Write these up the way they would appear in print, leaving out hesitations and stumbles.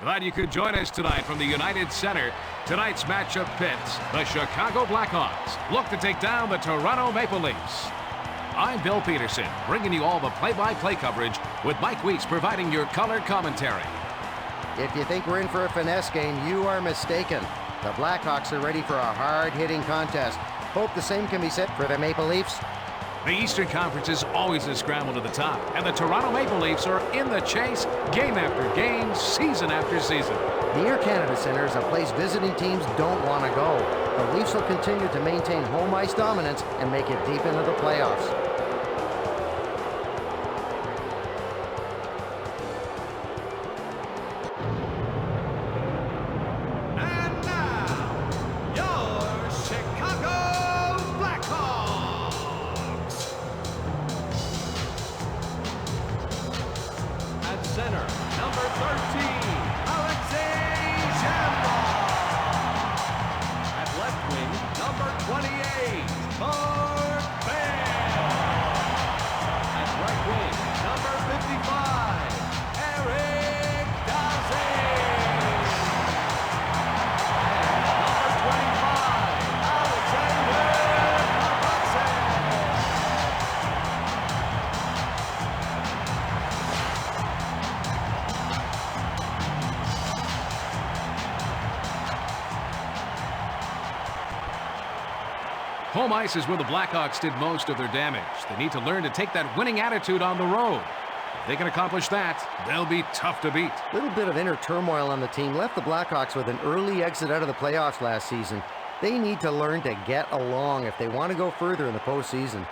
Glad you could join us tonight from the United Center. Tonight's matchup pits the Chicago Blackhawks look to take down the Toronto Maple Leafs. I'm Bill Peterson, bringing you all the play-by-play coverage with Mike Weiss providing your color commentary. If you think we're in for a finesse game, you are mistaken. The Blackhawks are ready for a hard-hitting contest. Hope the same can be said for the Maple Leafs. The Eastern Conference is always a scramble to the top, and the Toronto Maple Leafs are in the chase game after game, season after season. The Air Canada Centre is a place visiting teams don't want to go. The Leafs will continue to maintain home ice dominance and make it deep into the playoffs. Center, number 13, at left wing, number 28, Mark Bell. At right wing, number 55, Eric Daze. And number 25, Alexander Karatsev. Home ice is where the Blackhawks did most of their damage. They need to learn to take that winning attitude on the road. If they can accomplish that, they'll be tough to beat. A little bit of inner turmoil on the team left the Blackhawks with an early exit out of the playoffs last season. They need to learn to get along if they want to go further in the postseason.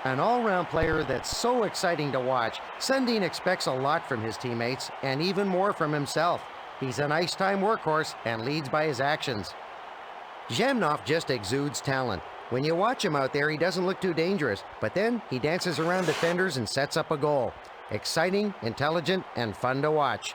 An all-round player that's so exciting to watch, Sundin expects a lot from his teammates and even more from himself. He's an ice-time workhorse and leads by his actions. Zhemnov just exudes talent. When you watch him out there, he doesn't look too dangerous, but then he dances around defenders and sets up a goal. Exciting, intelligent, and fun to watch.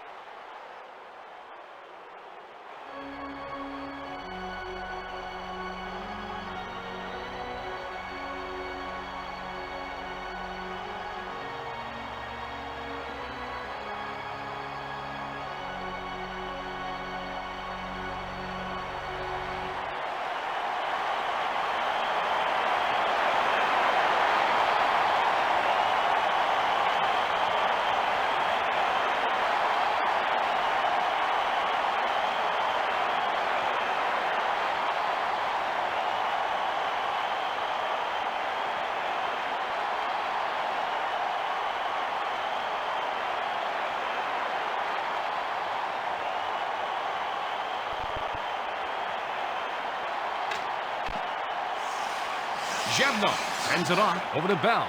Zhemnov sends it on over to Bell.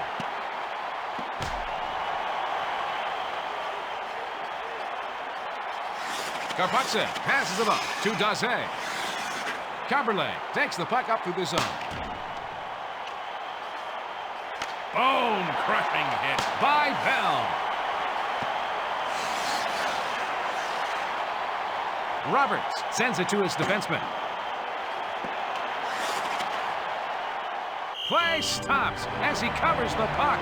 Karpatsev passes it off to Daze. Kamberle takes the puck up through the zone. Boom! Crushing hit by Bell. Roberts sends it to his defenseman. Play stops as he covers the puck.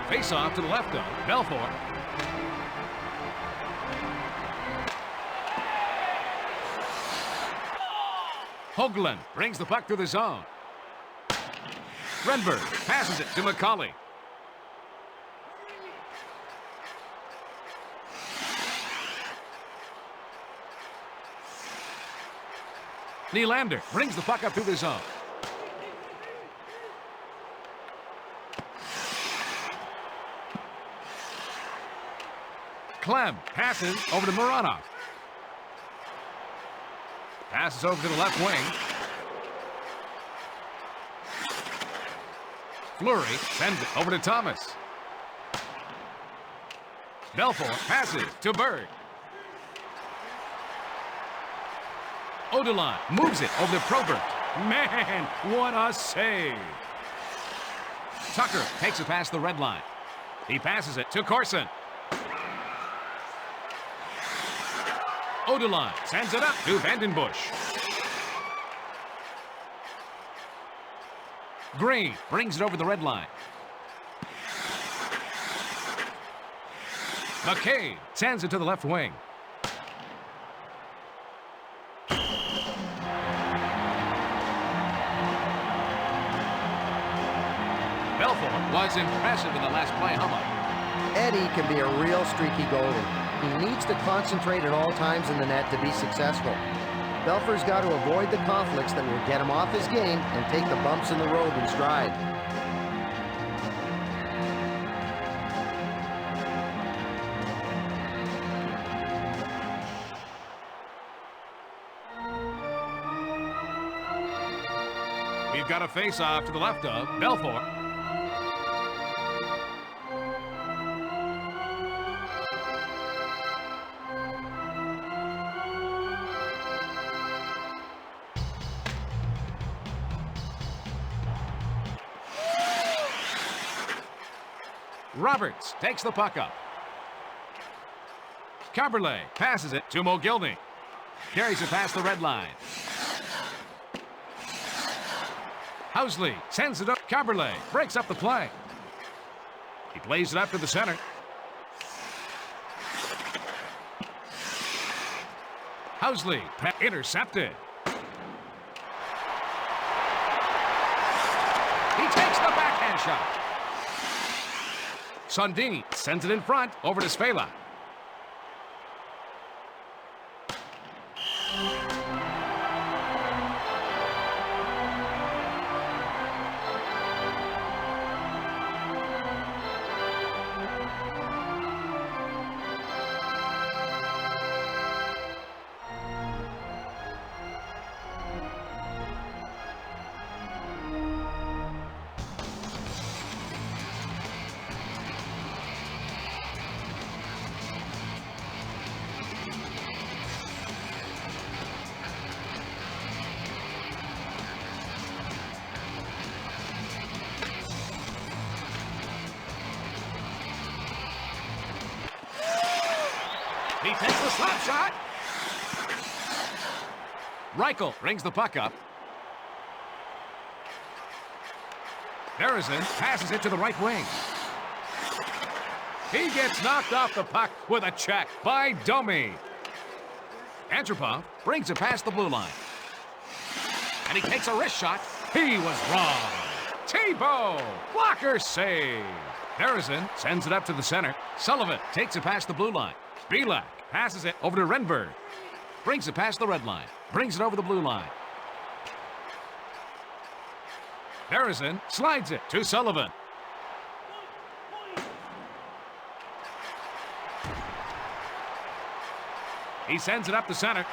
Face off to the left of Belfort. Hoagland brings the puck through the zone. Renberg passes it to McCauley. Nylander brings the puck up through the zone. Clem passes over to Moranov. Passes over to the left wing. Fleury sends it over to Thomas. Belfort passes to Berg. Odelon moves it over to Probert. Man, what a save. Tucker takes it past the red line. He passes it to Corson. Odelon sends it up to Vandenbush. Green brings it over the red line. McCabe sends it to the left wing. Belfort was impressive in the last play. How much? Eddie can be a real streaky goalie. He needs to concentrate at all times in the net to be successful. Belfour's got to avoid the conflicts that will get him off his game and take the bumps in the road in stride. We've got a face-off to the left of Belfort. Roberts takes the puck up. Caberlet passes it to Mogilny. Carries it past the red line. Housley sends it up. Caberlet breaks up the play. He plays it up to the center. Housley intercepted. He takes the backhand shot. Sundin sends it in front over to Svela. He takes the slap shot. Reichel brings the puck up. Harrison passes it to the right wing. He gets knocked off the puck with a check by Domi. Antropov brings it past the blue line. And he takes a wrist shot. He was wrong. Tebow, blocker save. Harrison sends it up to the center. Sullivan takes it past the blue line. Belak passes it over to Renberg. Brings it past the red line. Brings it over the blue line. Harrison slides it to Sullivan. He sends it up the center.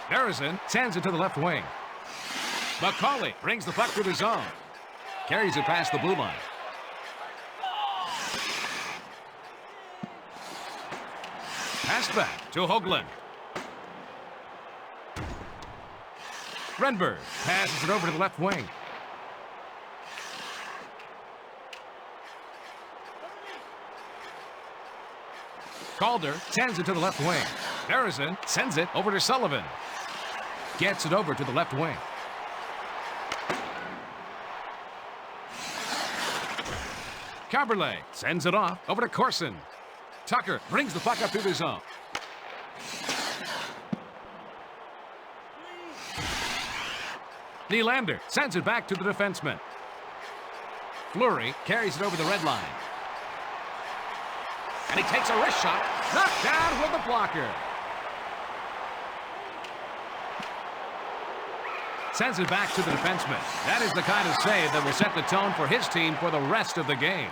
Harrison sends it to the left wing. McCauley brings the puck through the zone. Carries it past the blue line. Pass back to Hoagland. Renberg passes it over to the left wing. Calder sends it to the left wing. Harrison sends it over to Sullivan. Gets it over to the left wing. Caberlet sends it off over to Corson. Tucker brings the puck up through the zone. Nylander sends it back to the defenseman. Fleury carries it over the red line. And he takes a wrist shot. Knocked down with the blocker. Sends it back to the defenseman. That is the kind of save that will set the tone for his team for the rest of the game.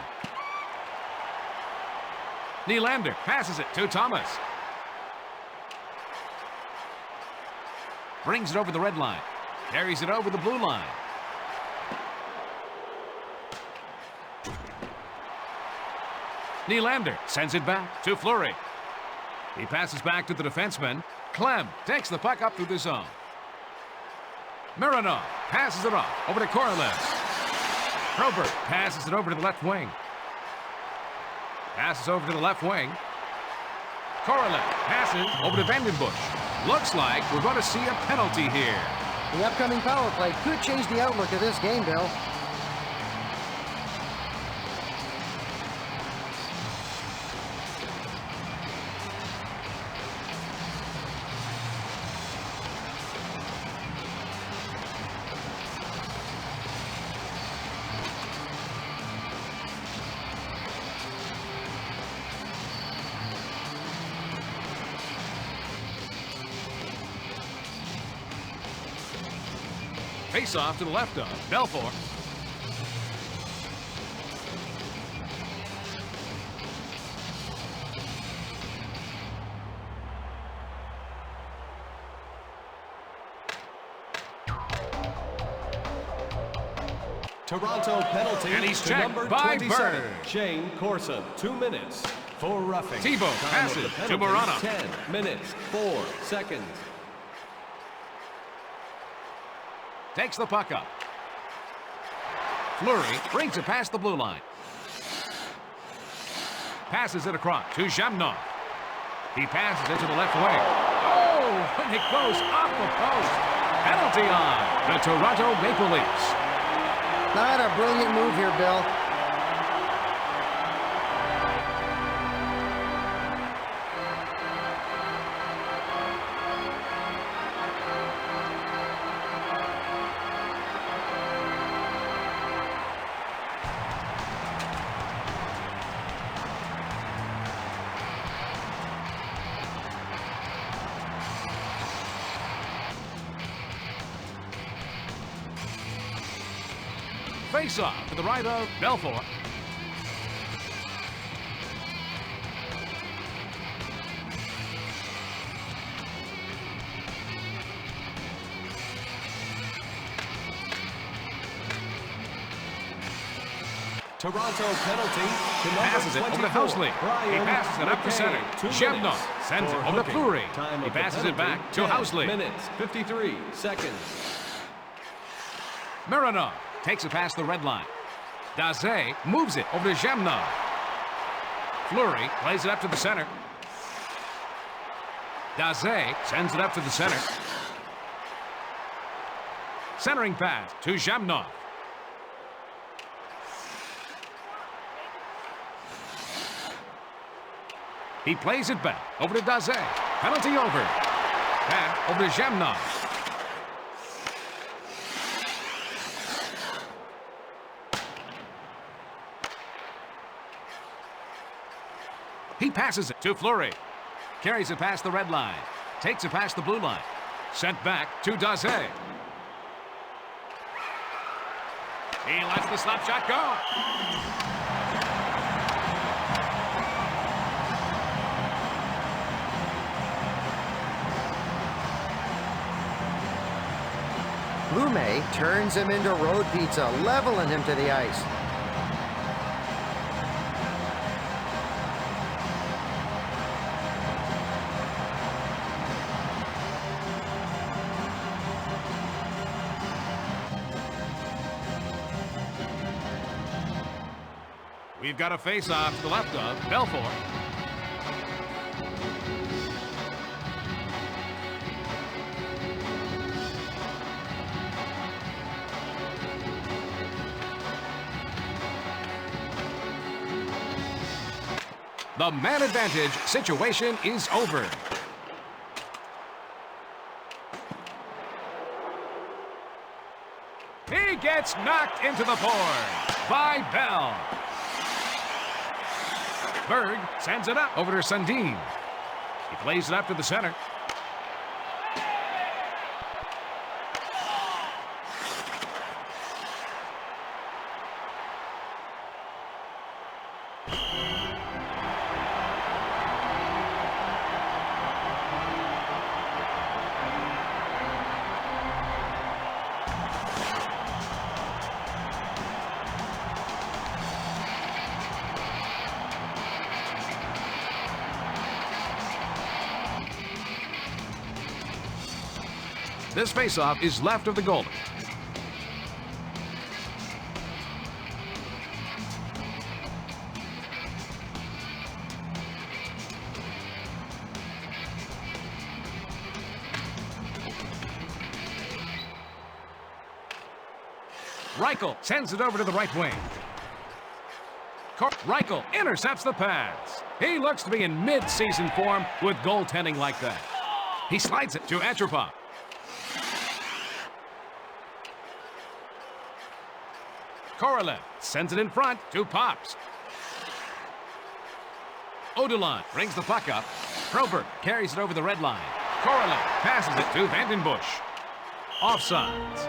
Nylander passes it to Thomas. Brings it over the red line. Carries it over the blue line. Nylander sends it back to Fleury. He passes back to the defenseman. Clem takes the puck up through the zone. Mironov passes it off over to Korolev. Probert passes it over to the left wing. Passes over to the left wing. Korolev passes over to Vandenbush. Looks like we're going to see a penalty here. The upcoming power play could change the outlook of this game, Bill. Face off to the left of Belfour. Toronto penalty And he's to checked number by 27, Bird. Shane Corson. 2 minutes for roughing. Thibault Time of the passes to penalty, Morano. 10 minutes, 4 seconds. Takes the puck up. Fleury brings it past the blue line. Passes it across to Jamnov. He passes it to the left wing. Oh, and it goes off the post. Penalty on the Toronto Maple Leafs. Not a brilliant move here, Bill. Face off to the right of Belfour. Toronto penalty to number Passes it over to 24, Housley. He Brian passes it up the McKay. center. 2 Jamnov minutes sends it for over to hooking. Fleury. Time He of the passes it penalty, back to 10 Housley. minutes, 53 seconds. Mironov takes it past the red line. Daze moves it over to Jamnov. Fleury plays it up to the center. Daze sends it up to the center. Centering pass to Jamnov. He plays it back over to Daze. Penalty over. Back over to Jamnov. He passes it to Fleury. Carries it past the red line. Takes it past the blue line. Sent back to Daze. He lets the slap shot go. Lume turns him into road pizza, leveling him to the ice. We've got a face-off to the left of Belfour. The man advantage situation is over. He gets knocked into the board by Bell. Berg sends it up over to Sundin. He plays it up to the center. This faceoff is left of the goal. Reichel sends it over to the right wing. Reichel intercepts the pass. He looks to be in mid-season form with goaltending like that. He slides it to Antropov. Korolev sends it in front to Pops. Odulon brings the puck up. Proberg carries it over the red line. Korolev passes it to Vandenbush. Offsides.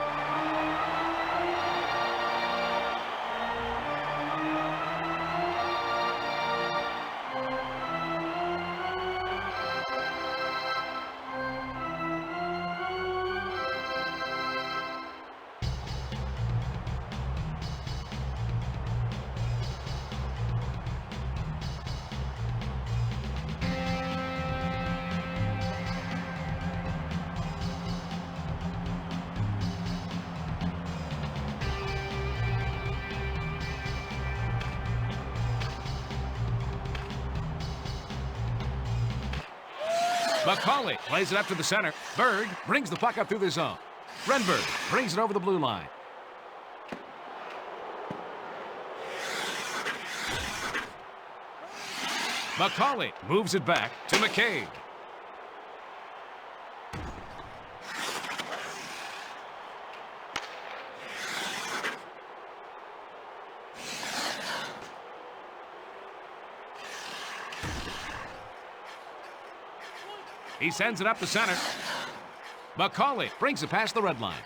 McCauley plays it up to the center. Berg brings the puck up through the zone. Renberg brings it over the blue line. McCauley moves it back to McCabe. He sends it up the center. McCauley brings it past the red line.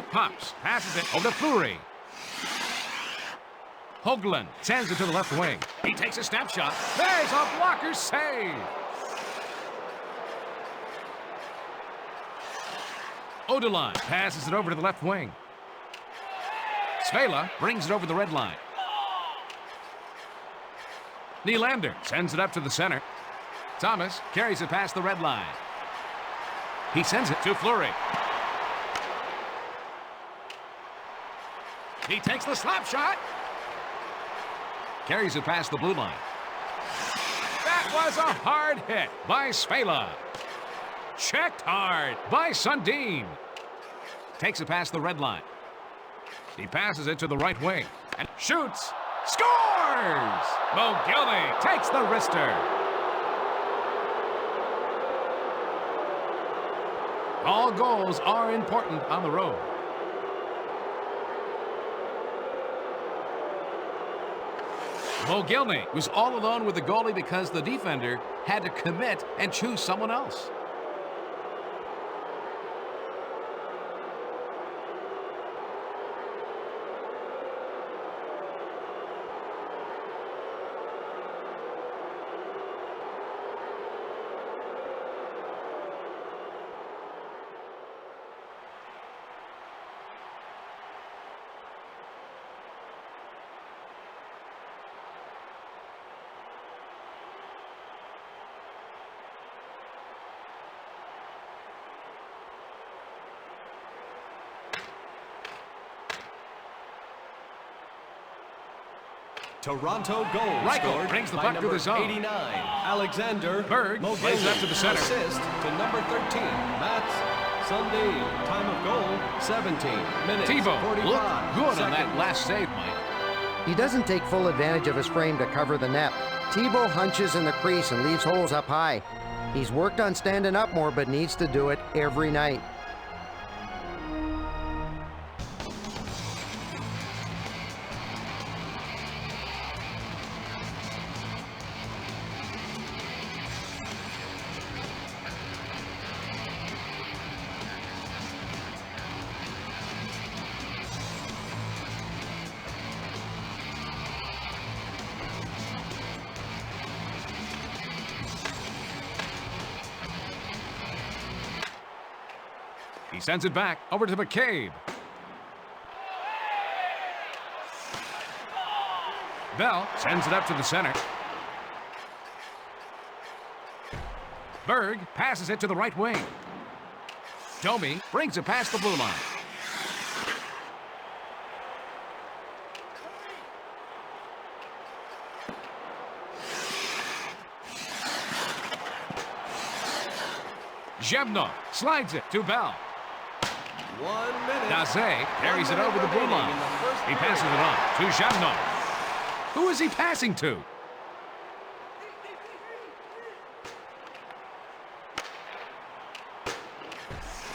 Pops passes it over to Fleury. Hoagland sends it to the left wing. He takes a snapshot. There's a blocker save. Odulon passes it over to the left wing. Svela brings it over the red line. Nylander sends it up to the center. Thomas carries it past the red line. He sends it to Fleury. He takes the slap shot. Carries it past the blue line. That was a hard hit by Svela. Checked hard by Sundin. Takes it past the red line. He passes it to the right wing and shoots. Scores! Mogilny takes the wrister. All goals are important on the road. Mogilny was all alone with the goalie because the defender had to commit and choose someone else. Toronto goal Reichel scored brings the by puck to number the zone. 89, Alexander Berg plays it up to the center. Assist to number 13, Mats Sundin. Time of goal, 17 minutes, Tebow 45 looked good seconds. on that last save, Mike. He doesn't take full advantage of his frame to cover the net. Tebow hunches in the crease and leaves holes up high. He's worked on standing up more, but needs to do it every night. He sends it back over to McCabe. Bell sends it up to the center. Berg passes it to the right wing. Domi brings it past the blue line. Zhevno slides it to Bell. 1 minute. Daze carries it over the blue line. He passes it on to Zhevno. Who is he passing to?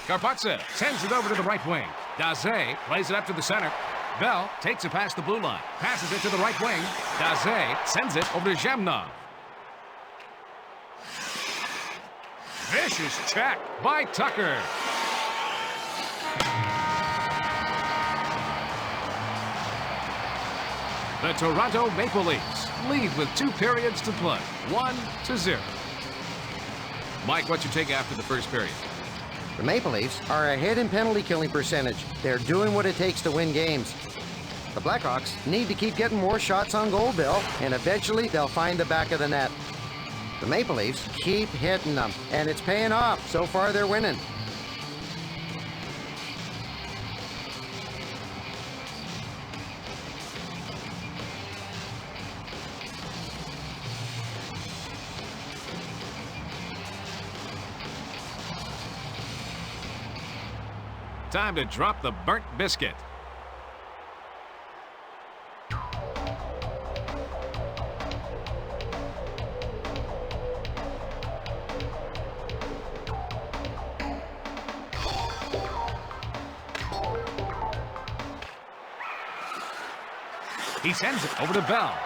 Karpatsev sends it over to the right wing. Daze plays it up to the center. Bell takes it past the blue line. Passes it to the right wing. Daze sends it over to Zhevno. Vicious check by Tucker. The Toronto Maple Leafs lead with 2 periods to play, 1-0. Mike, what's your take after the first period? The Maple Leafs are ahead in penalty killing percentage. They're doing what it takes to win games. The Blackhawks need to keep getting more shots on goal, Bill, and eventually they'll find the back of the net. The Maple Leafs keep hitting them, and it's paying off. So far, they're winning. Time to drop the burnt biscuit. He sends it over to Bell.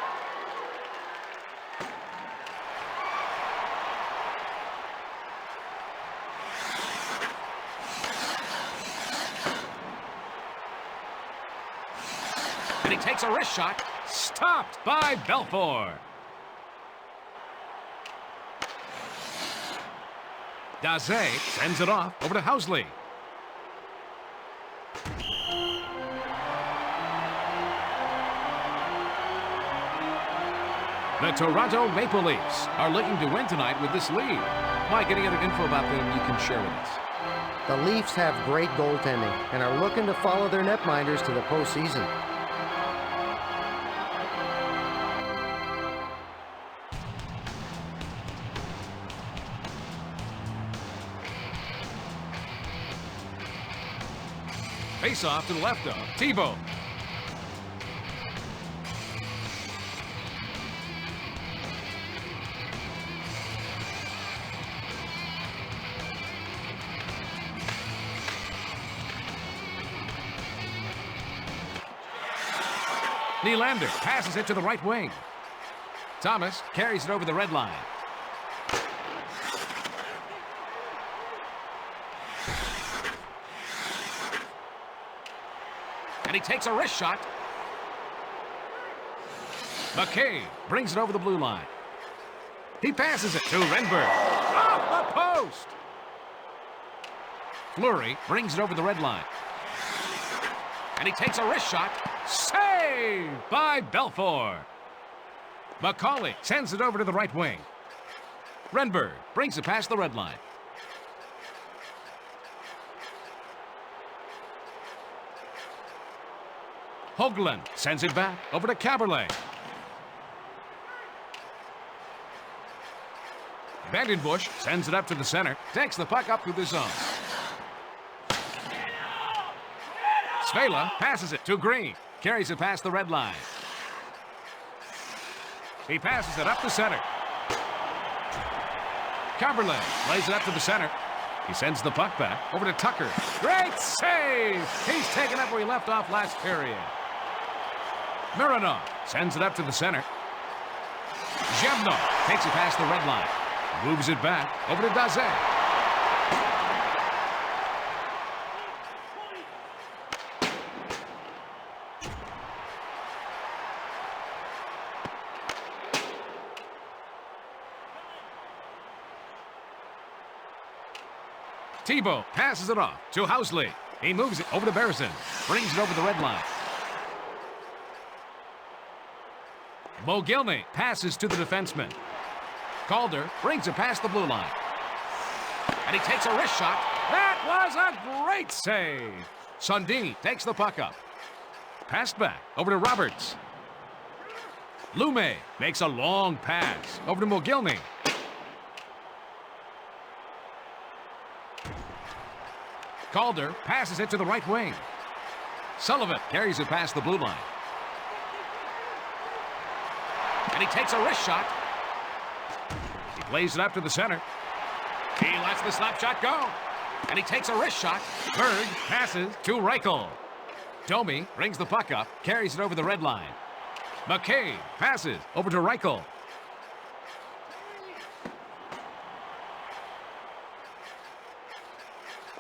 And he takes a wrist shot, stopped by Belfour. Daze sends it off over to Housley. The Toronto Maple Leafs are looking to win tonight with this lead. Mike, any other info about them you can share with us? The Leafs have great goaltending and are looking to follow their netminders to the postseason. Face off to the left of Thibault. Nylander passes it to the right wing. Thomas carries it over the red line. And he takes a wrist shot. McKay brings it over the blue line. He passes it to Renberg. Off the post! Fleury brings it over the red line. And he takes a wrist shot. Saved by Belfour. McCauley sends it over to the right wing. Renberg brings it past the red line. Hoagland sends it back over to Caberlet. Vandenbush sends it up to the center, takes the puck up through the zone. Svela passes it to Green, carries it past the red line. He passes it up the center. Caberlet plays it up to the center. He sends the puck back over to Tucker. Great save! He's taken up where he left off last period. Mironov sends it up to the center. Zhevno takes it past the red line. Moves it back over to Daze. Thibault passes it off to Housley. He moves it over to Barrison. Brings it over the red line. Mogilny passes to the defenseman. Calder brings it past the blue line. And he takes a wrist shot. That was a great save. Sundin takes the puck up. Passed back over to Roberts. Lume makes a long pass over to Mogilny. Calder passes it to the right wing. Sullivan carries it past the blue line. And he takes a wrist shot. He plays it up to the center. He lets the slap shot go. And he takes a wrist shot. Berg passes to Reichel. Domi brings the puck up, carries it over the red line. McCabe passes over to Reichel.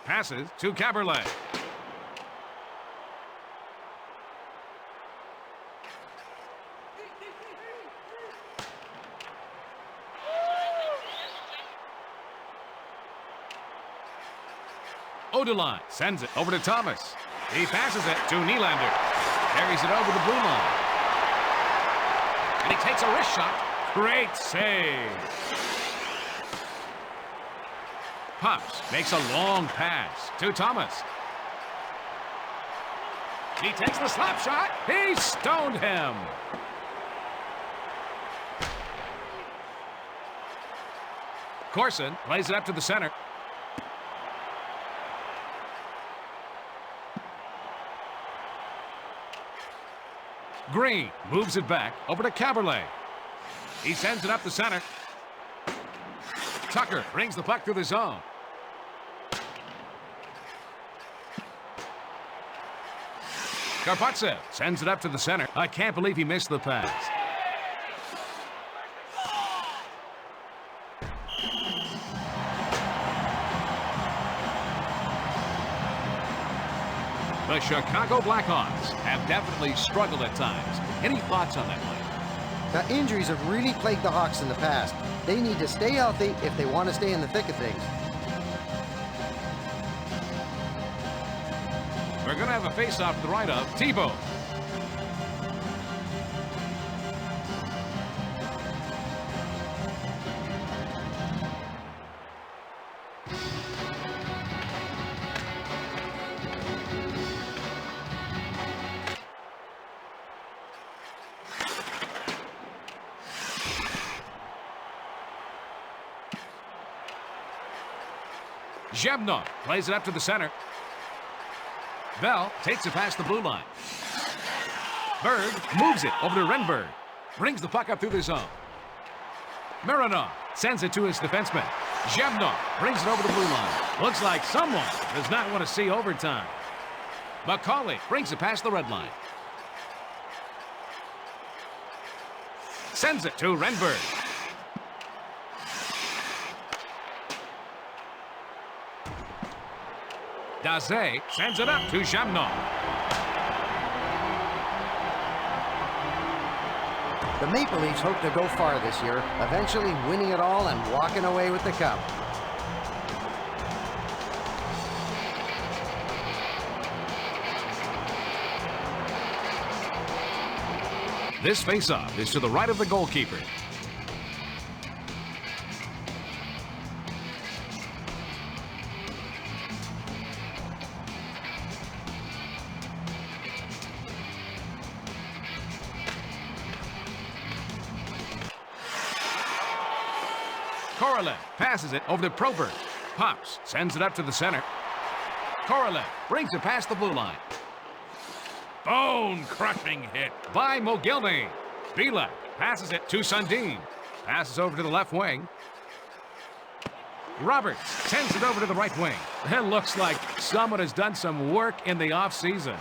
Passes to Caberlet. Odeline sends it over to Thomas. He passes it to Nylander. Carries it over the blue line. And he takes a wrist shot. Great save. Pups makes a long pass to Thomas. He takes the slap shot. He stoned him. Corson plays it up to the center. Green moves it back over to Caberlet. He sends it up the center. Tucker brings the puck through the zone. Karpatsev sends it up to the center. I can't believe he missed the pass. The Chicago Blackhawks have definitely struggled at times. Any thoughts on that one? Now, injuries have really plagued the Hawks in the past. They need to stay healthy if they want to stay in the thick of things. We're going to have a face-off to the right of Tebow. Zhebnov plays it up to the center. Bell takes it past the blue line. Berg moves it over to Renberg. Brings the puck up through the zone. Mironov sends it to his defenseman. Zhebnov brings it over the blue line. Looks like someone does not want to see overtime. McCauley brings it past the red line. Sends it to Renberg. Daze sends it up to Zhebnov. The Maple Leafs hope to go far this year, eventually winning it all and walking away with the cup. This faceoff is to the right of the goalkeeper. Korolev passes it over to Probert. Pops sends it up to the center. Korolev brings it past the blue line. Bone-crushing hit by Mogilny. Belak passes it to Sundin. Passes over to the left wing. Roberts sends it over to the right wing. It looks like someone has done some work in the offseason.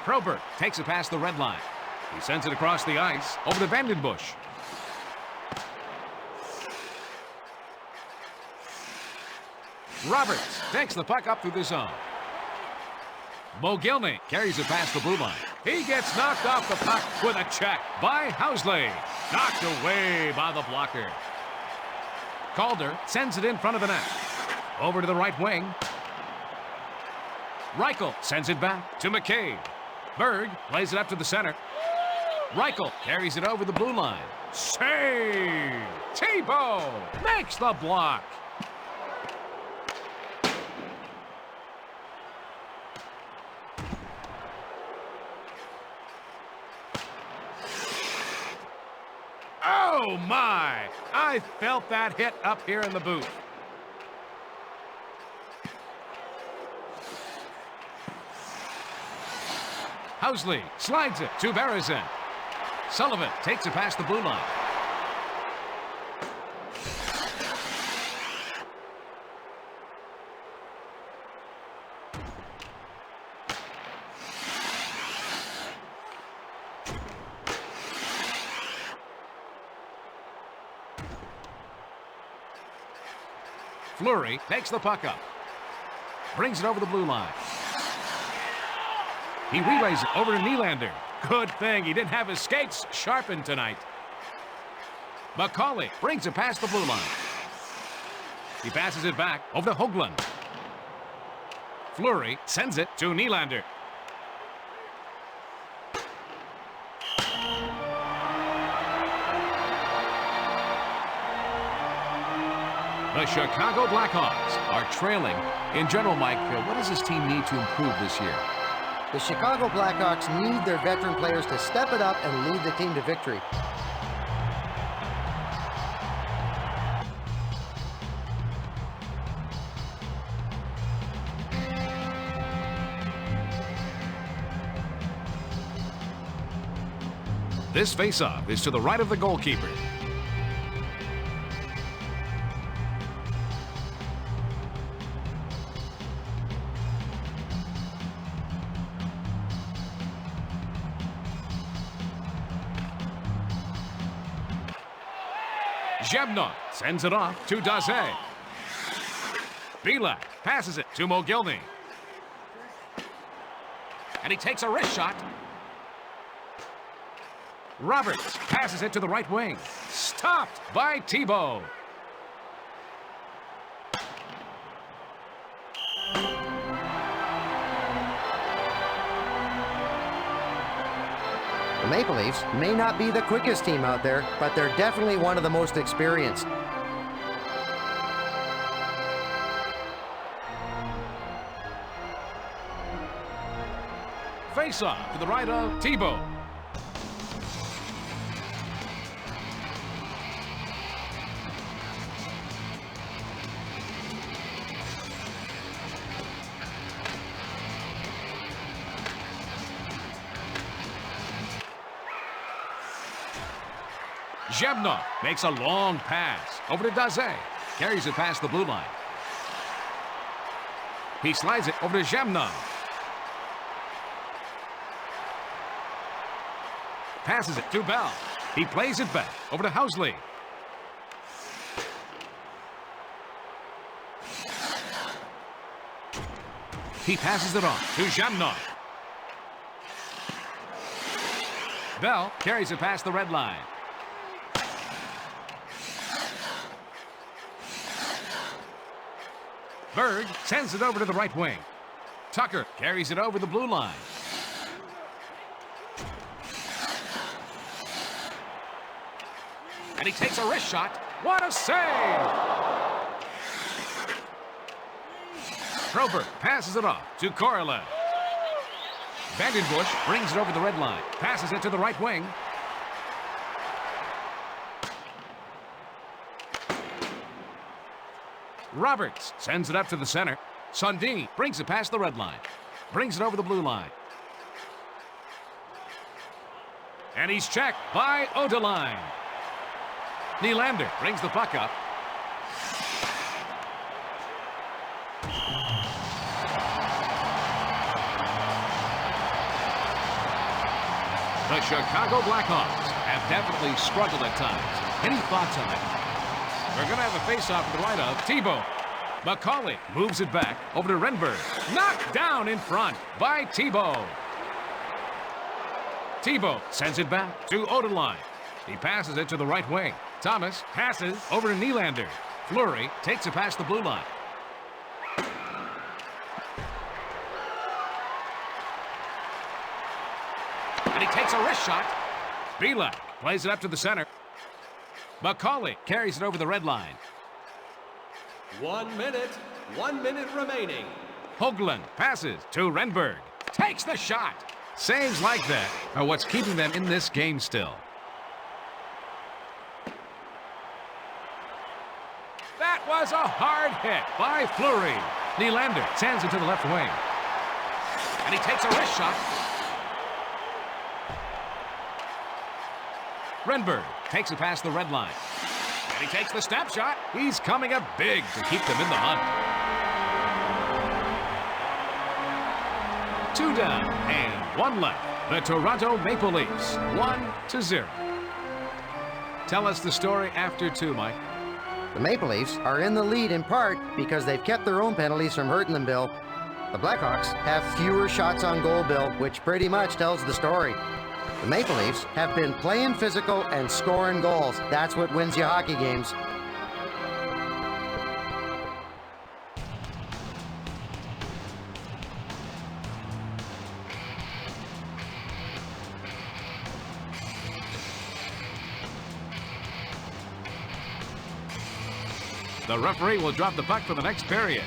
Probert takes it past the red line. He sends it across the ice over to Vandenbush. Roberts takes the puck up through the zone. Mogilny carries it past the blue line. He gets knocked off the puck with a check by Housley. Knocked away by the blocker. Calder sends it in front of the net. Over to the right wing. Reichel sends it back to McCabe. Berg plays it up to the center. Reichel carries it over the blue line. Save! Tebow makes the block. Oh my! I felt that hit up here in the booth. Housley slides it to Berezin. Sullivan takes it past the blue line. Fleury takes the puck up. Brings it over the blue line. He relays it over to Nylander. Good thing he didn't have his skates sharpened tonight. McCauley brings it past the blue line. He passes it back over to Hoagland. Fleury sends it to Nylander. The Chicago Blackhawks are trailing. In general, Mike, what does this team need to improve this year? The Chicago Blackhawks need their veteran players to step it up and lead the team to victory. This faceoff is to the right of the goalkeeper. Zhebnov sends it off to Daze. Belak passes it to Mogilny. And he takes a wrist shot. Roberts passes it to the right wing. Stopped by Thibault. The Maple Leafs may not be the quickest team out there, but they're definitely one of the most experienced. Face-off to the right of Thibault. Zhebnov makes a long pass over to Daze. Carries it past the blue line. He slides it over to Zhebnov. Passes it to Bell. He plays it back over to Housley. He passes it on to Zhebnov. Bell carries it past the red line. Berg sends it over to the right wing. Tucker carries it over the blue line. And he takes a wrist shot. What a save! Probert passes it off to Korolev. Vandenbush brings it over the red line. Passes it to the right wing. Roberts sends it up to the center. Sundin brings it past the red line. Brings it over the blue line. And he's checked by Odeline. Nylander brings the puck up. The Chicago Blackhawks have definitely struggled at times. Any thoughts on that? We're going to have a face-off to the right of Thibault. McCauley moves it back over to Renberg. Knocked down in front by Thibault. Thibault sends it back to Odeline. He passes it to the right wing. Thomas passes over to Nylander. Fleury takes it past the blue line. And he takes a wrist shot. Belak plays it up to the center. McCauley carries it over the red line. 1 minute remaining. Hoagland passes to Renberg. Takes the shot. Saves like that are what's keeping them in this game still. That was a hard hit by Fleury. Nylander sends it to the left wing. And he takes a wrist shot. Renberg takes it past the red line. And he takes the snapshot. He's coming up big to keep them in the hunt. 2 down and 1 left. The Toronto Maple Leafs, 1-0. Tell us the story after 2, Mike. The Maple Leafs are in the lead in part because they've kept their own penalties from hurting them, Bill. The Blackhawks have fewer shots on goal, Bill, which pretty much tells the story. The Maple Leafs have been playing physical and scoring goals. That's what wins you hockey games. The referee will drop the puck for the next period.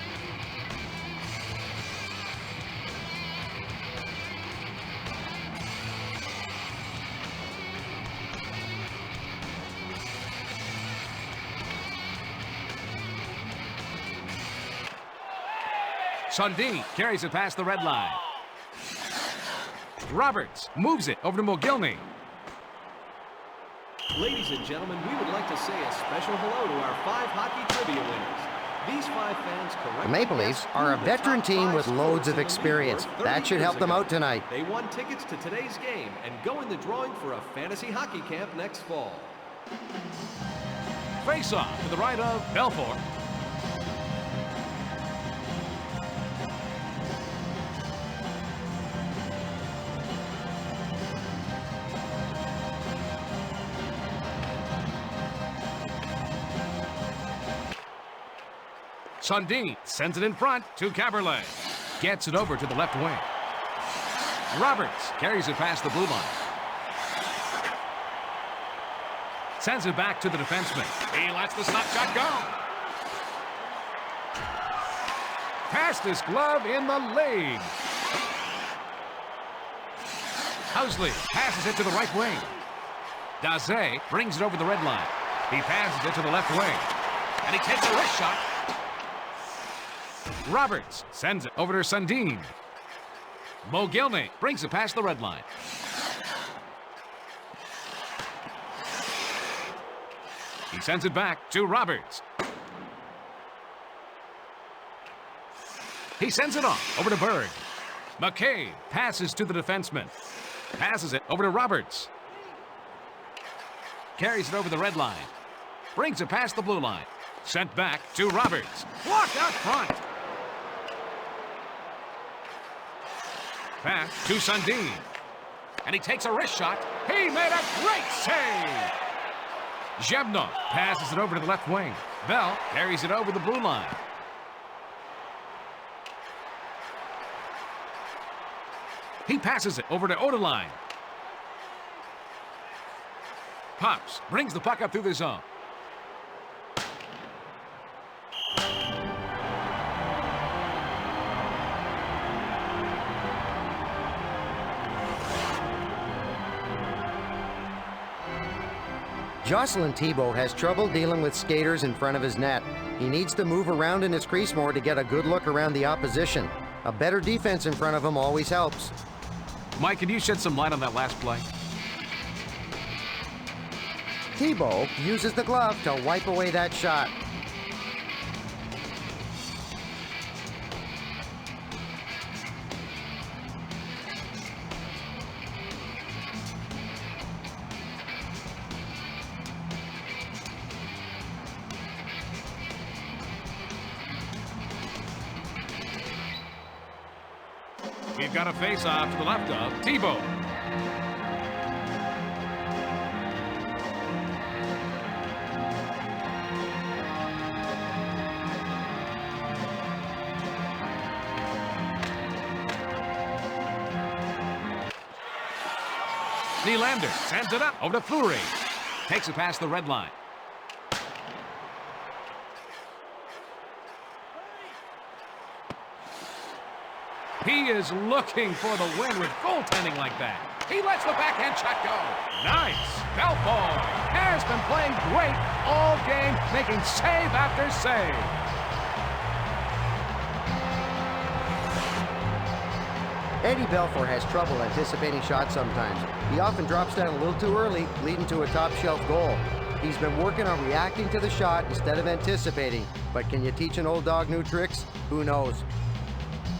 Sundin carries it past the red line. Roberts moves it over to Mogilny. Ladies and gentlemen, we would like to say a special hello to our 5 hockey trivia winners. These 5 fans correctly. The Maple Leafs are a veteran team with loads of experience. That should help them out tonight. They won tickets to today's game and go in the drawing for a fantasy hockey camp next fall. Face-off to the right of Belfort. Sundin sends it in front to Caberlet. Gets it over to the left wing. Roberts carries it past the blue line. Sends it back to the defenseman. He lets the slap shot go. Past his glove in the lead. Housley passes it to the right wing. Daze brings it over the red line. He passes it to the left wing. And he takes a wrist shot. Roberts sends it over to Sundin. Mogilny brings it past the red line. He sends it back to Roberts. He sends it off over to Berg. McCabe passes to the defenseman. Passes it over to Roberts. Carries it over the red line. Brings it past the blue line. Sent back to Roberts. Blocked out front. Pass to Sundin. And he takes a wrist shot. He made a great save. Zhebnov passes it over to the left wing. Bell carries it over the blue line. He passes it over to Odeline. Pops brings the puck up through the zone. Jocelyn Thibault has trouble dealing with skaters in front of his net. He needs to move around in his crease more to get a good look around the opposition. A better defense in front of him always helps. Mike, can you shed some light on that last play? Thibault uses the glove to wipe away that shot. We've got a face-off to the left of Thibault. Nylander sends it up over to Fleury. Takes it past the red line. He is looking for the win with goaltending like that. He lets the backhand shot go. Nice. Belfort has been playing great all game, making save after save. Eddie Belfour has trouble anticipating shots sometimes. He often drops down a little too early, leading to a top-shelf goal. He's been working on reacting to the shot instead of anticipating. But can you teach an old dog new tricks? Who knows?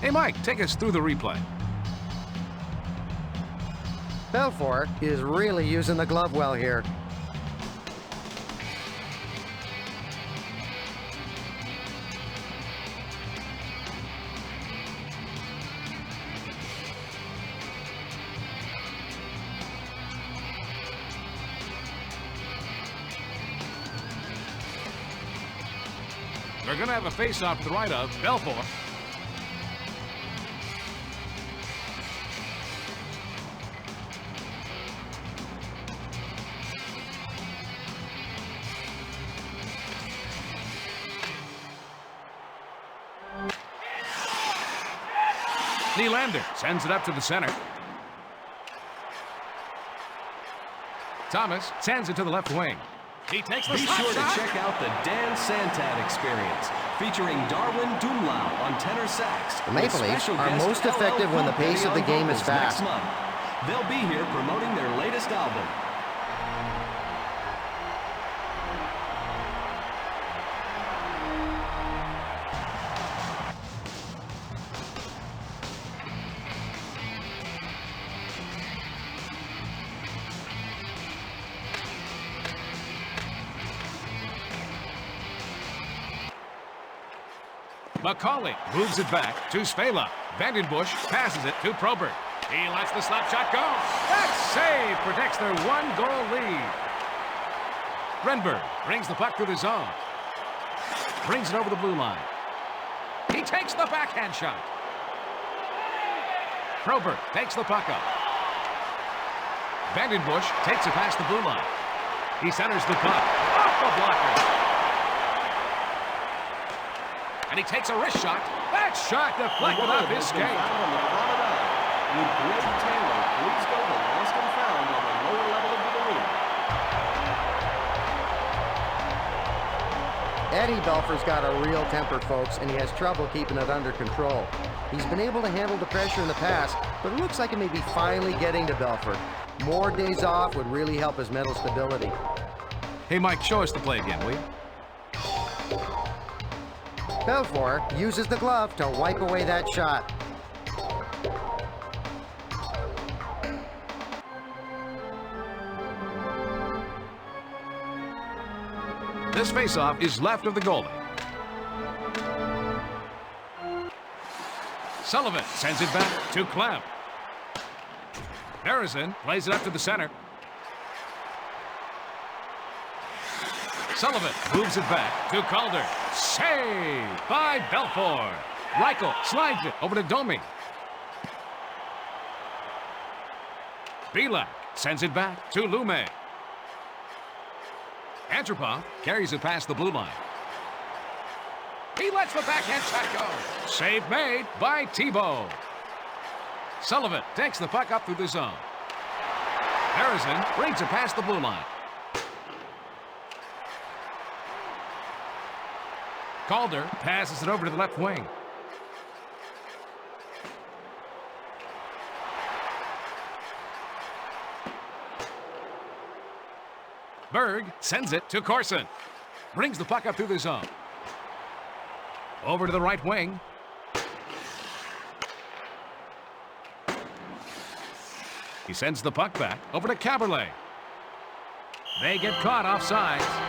Hey, Mike, take us through the replay. Belfour is really using the glove well here. They're going to have a face-off to the right of Belfour. Nylander sends it up to the center. Thomas sends it to the left wing. He takes the Be sure shot. to check out the Dan Santat Experience, featuring Darwin Dunlau on tenor sax. The Maple Leafs are most effective when the pace of the game is fast. Next month. They'll be here promoting their latest album. McCauley moves it back to Svela. Vandenbush passes it to Probert. He lets the slap shot go. That save protects their one-goal lead. Renberg brings the puck to the zone. Brings it over the blue line. He takes the backhand shot. Probert takes the puck up. Vandenbush takes it past the blue line. He centers the puck off the blocker. And he takes a wrist shot. That shot deflected off his skate. Would Greg Taylor please go to lost and found on the lower level of the arena? Eddie Belfour's got a real temper, folks, and he has trouble keeping it under control. He's been able to handle the pressure in the past, but it looks like it may be finally getting to Belfour. More days off would really help his mental stability. Hey, Mike, show us the play again, will you? Belfour uses the glove to wipe away that shot. This faceoff is left of the goalie. Sullivan sends it back to Clem. Harrison plays it up to the center. Sullivan moves it back to Calder. Saved by Belfour. Reichel slides it over to Domi. Belak sends it back to Lume. Antropov carries it past the blue line. He lets the backhand shot go. Save made by Tebow. Sullivan takes the puck up through the zone. Harrison brings it past the blue line. Calder passes it over to the left wing. Berg sends it to Corson. Brings the puck up through the zone. Over to the right wing. He sends the puck back over to Caberlet. They get caught offsides.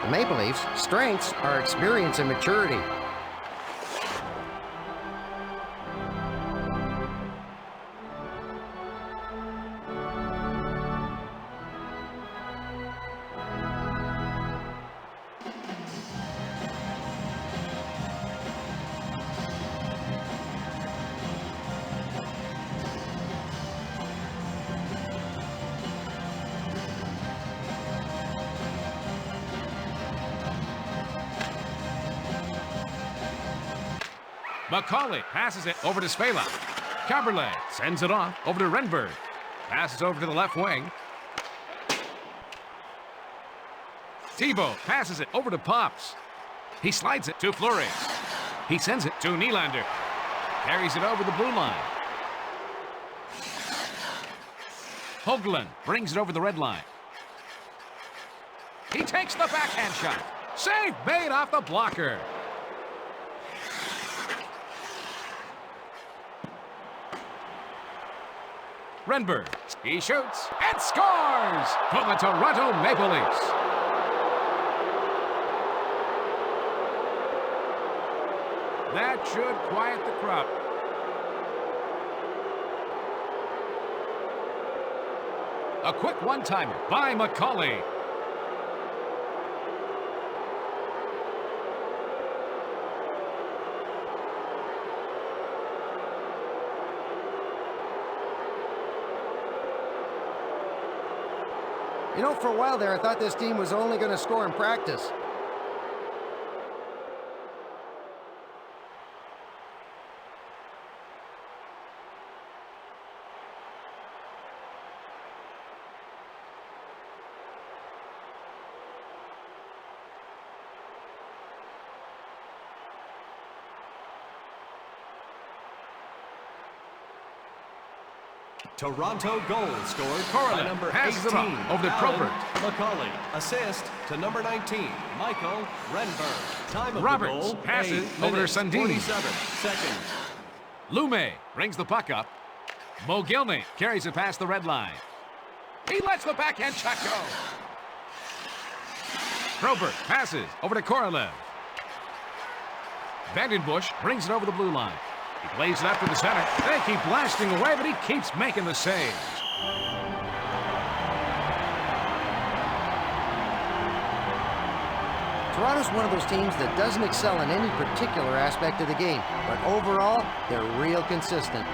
The Maple Leafs' strengths are experience and maturity. McCauley passes it over to Svela. Caberlet sends it off over to Renberg. Passes over to the left wing. Tebow passes it over to Pops. He slides it to Fleury. He sends it to Nylander. Carries it over the blue line. Hoagland brings it over the red line. He takes the backhand shot. Save made off the blocker. Renberg, he shoots and scores for the Toronto Maple Leafs. That should quiet the crowd. A quick one-timer by McCauley. You know, for a while there, I thought this team was only going to score in practice. Toronto goal scored by number 18, passes it off over to Probert. McCauley. Assist to number 19, Michael Renberg. Time of Roberts the goal, passes 8 over to minutes, Sundin. 47 seconds. Lume brings the puck up. Mogilny carries it past the red line. He lets the backhand shot go. Probert passes over to Korolev. Vandenbush brings it over the blue line. He plays it up to the center. They keep blasting away, but he keeps making the saves. Toronto's one of those teams that doesn't excel in any particular aspect of the game, but overall, they're real consistent.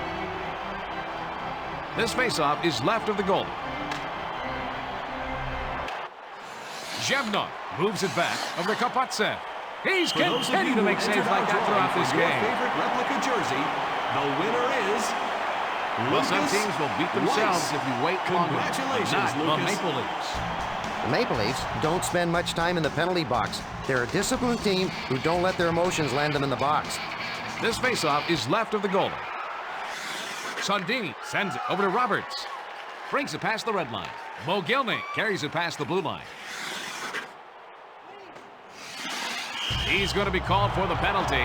This faceoff is left of the goal. Zhevnov moves it back over to Kapotsev. He's continuing to make saves like that throughout this game. Favorite replica jersey, the winner is Well, some teams will beat themselves if you wait longer. Congratulations, Not the Lucas. Maple Leafs. The Maple Leafs don't spend much time in the penalty box. They're a disciplined team who don't let their emotions land them in the box. This faceoff is left of the goalie. Sundin sends it over to Roberts. Brings it past the red line. Mogilny carries it past the blue line. He's going to be called for the penalty.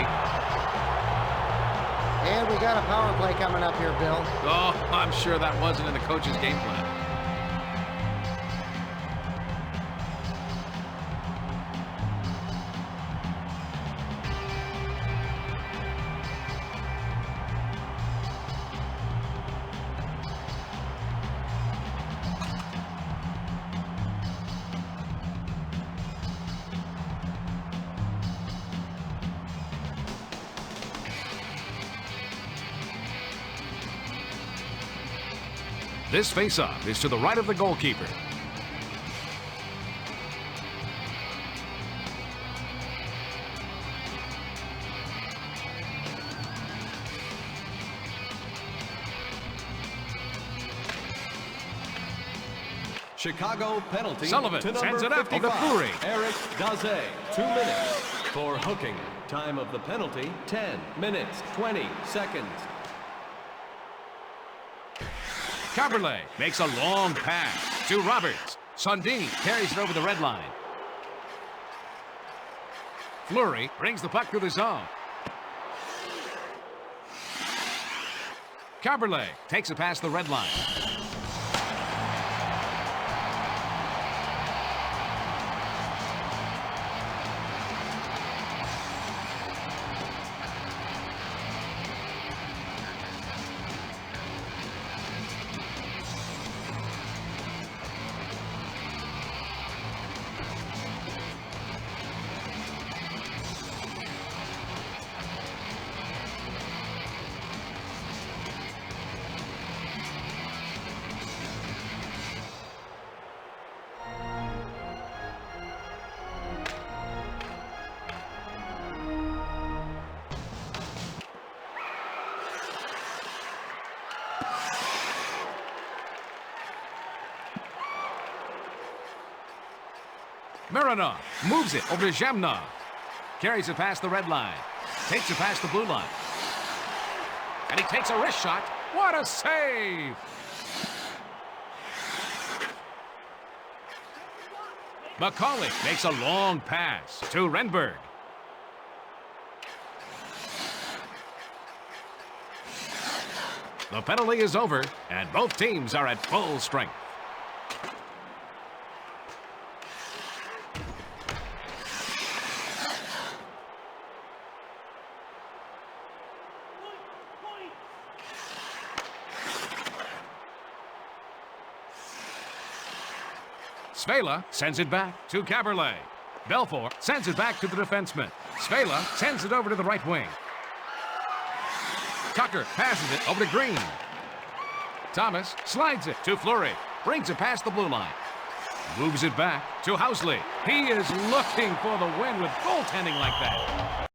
And we got a power play coming up here, Bill. Oh, I'm sure that wasn't in the coach's game plan. This faceoff is to the right of the goalkeeper. Chicago penalty Sullivan to number sends it up over 55, Fleury. Eric Daze, 2 minutes for hooking. Time of the penalty, 10 minutes, 20 seconds. Caberlet makes a long pass to Roberts. Sundin carries it over the red line. Fleury brings the puck through the zone. Caberlet takes it past the red line. Mironov moves it over to Zhevnov. Carries it past the red line. takes it past the blue line. And he takes a wrist shot. What a save! McCauley makes a long pass to Renberg. The penalty is over, and both teams are at full strength. Svela sends it back to Caberlet. Belfour sends it back to the defenseman. Svela sends it over to the right wing. Tucker passes it over to Green. Thomas slides it to Fleury. Brings it past the blue line. Moves it back to Housley. He is looking for the win with goaltending like that.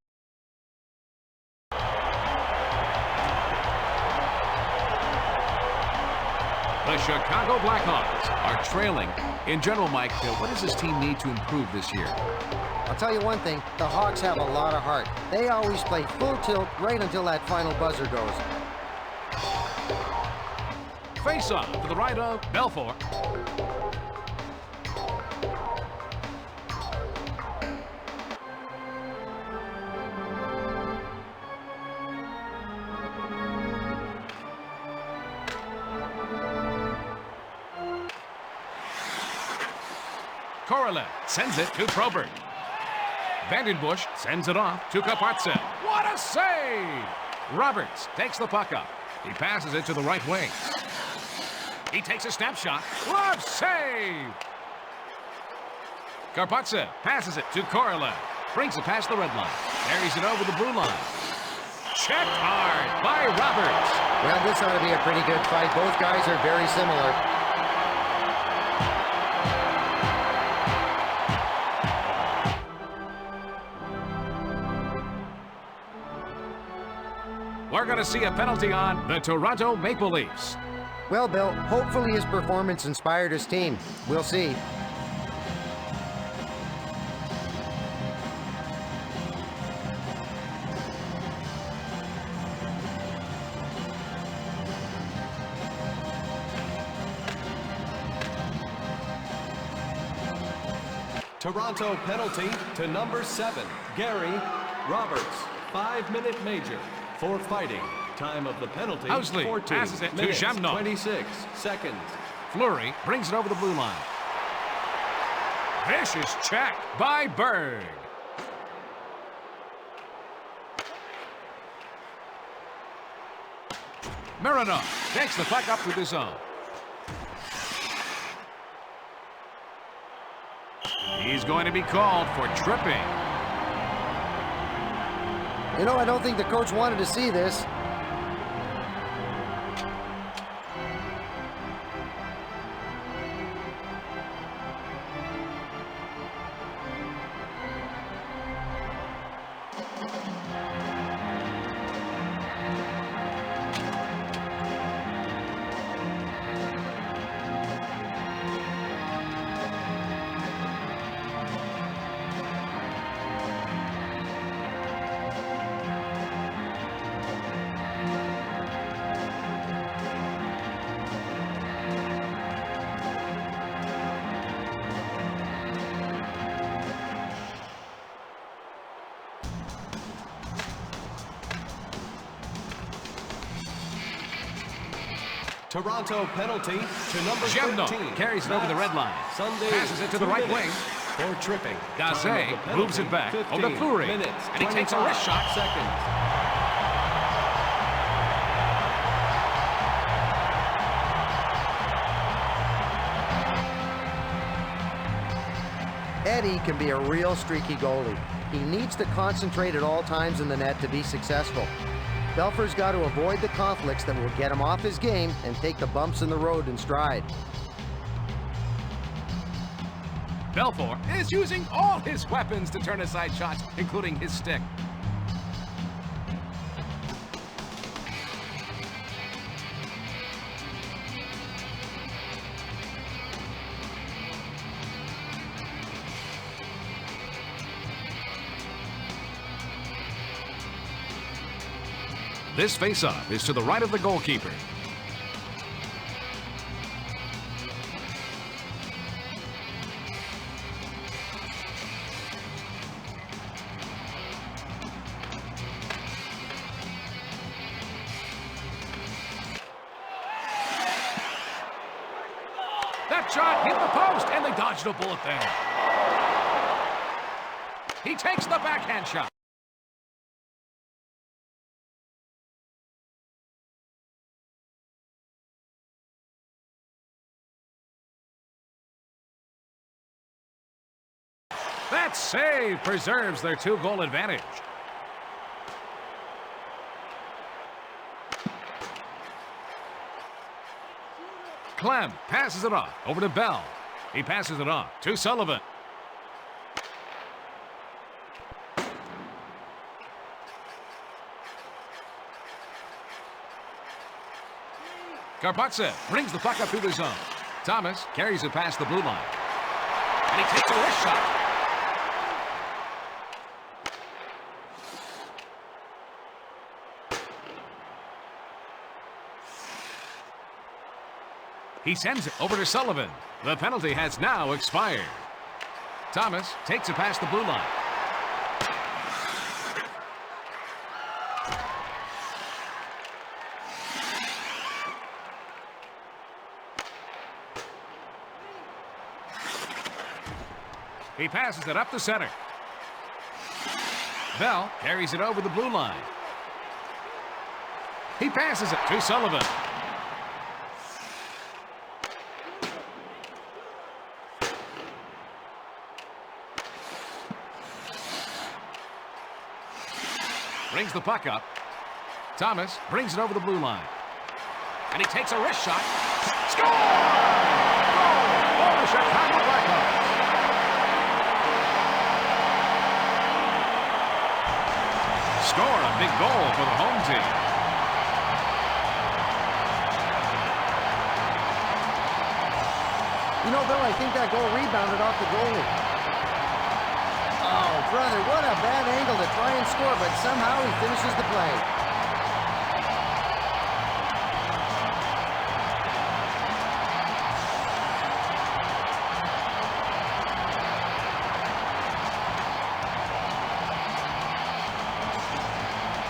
The Chicago Blackhawks are trailing. In general, Mike, what does this team need to improve this year? I'll tell you one thing, the Hawks have a lot of heart. They always play full tilt right until that final buzzer goes. Face-off to the right of Belfour. Korolev sends it to Probert. Vandenbush sends it off to Kapatsev. What a save! Roberts takes the puck up. He passes it to the right wing. He takes a snapshot. Glove save! Karpatsev passes it to Korolev. Brings it past the red line. Carries it over the blue line. Checked hard by Roberts. Well, this ought to be a pretty good fight. Both guys are very similar. We're going to see a penalty on the Toronto Maple Leafs. Well, Bill, hopefully his performance inspired his team. We'll see. Toronto penalty to number 7, Gary Roberts. 5-minute major for fighting. Time of the penalty, Housley 14 passes it to minutes, Jamno. 26 seconds. Fleury brings it over the blue line. Vicious check by Berg. Mironov takes the puck up to the zone. He's going to be called for tripping. You know, I don't think the coach wanted to see this. Toronto penalty to number 13. Jamno carries it over the red line. Sunday, Passes it to the right wing. For tripping. Gazet moves it back over to Fleury. Minutes, And he takes a wrist shot. Seconds. Eddie can be a real streaky goalie. He needs to concentrate at all times in the net to be successful. Belfour's got to avoid the conflicts that will get him off his game and take the bumps in the road in stride. Belfour is using all his weapons to turn aside shots, including his stick. This face-off is to the right of the goalkeeper. That shot hit the post, and they dodged a bullet there. He takes the backhand shot. That save preserves their 2-goal advantage. Clem passes it off over to Bell. He passes it off to Sullivan. Karpatsev brings the puck up through the zone. Thomas carries it past the blue line. And he takes a wrist shot. He sends it over to Sullivan. The penalty has now expired. Thomas takes it past the blue line. He passes it up the center. Bell carries it over the blue line. He passes it to Sullivan. Brings the puck up. Thomas brings it over the blue line. And he takes a wrist shot. Score! Goal for the Chicago Blackhawks. Score a big goal for the home team. You know, Bill, I think that goal rebounded off the goalie. Oh, brother, what a bad angle to try and score, but somehow he finishes the play.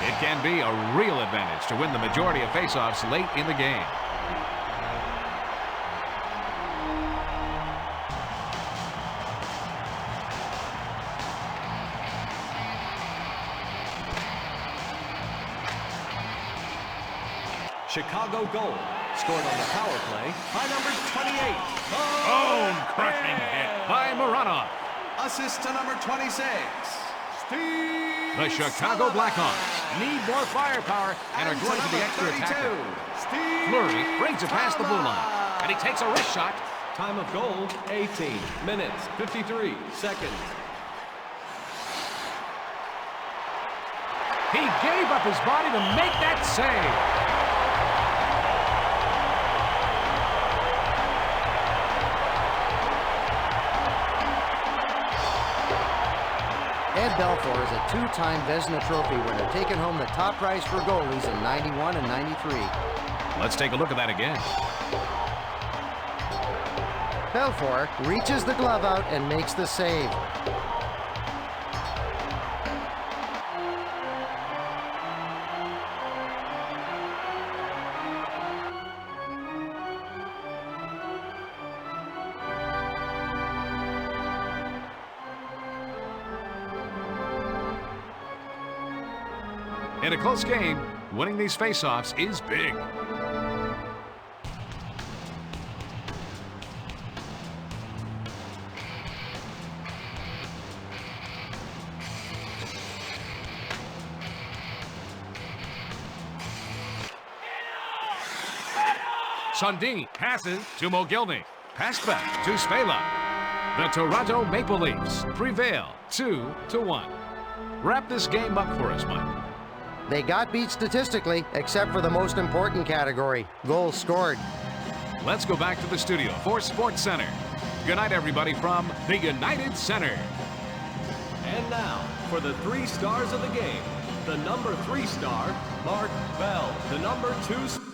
It can be a real advantage to win the majority of faceoffs late in the game. Chicago goal, scored on the power play by number 28. Bone-crushing hit by Moranov. Assist to number 26. The Chicago Blackhawks need more firepower and are going to the extra attacker. Fleury brings it past the blue line, and he takes a wrist shot. Time of goal, 18 minutes, 53 seconds. He gave up his body to make that save. Ed Belfour is a 2-time Vezina Trophy winner, taking home the top prize for goalies in 91 and 93. Let's take a look at that again. Belfour reaches the glove out and makes the save. In a close game, winning these faceoffs is big. Sundin passes to Mogilny. Passed back to Spela. The Toronto Maple Leafs prevail 2-1. Wrap this game up for us, Mike. They got beat statistically, except for the most important category, goals scored. Let's go back to the studio for Sports Center. Good night, everybody, from the United Center. And now, for the 3 stars of the game, the number 3 star, Mark Bell, the number 2 star.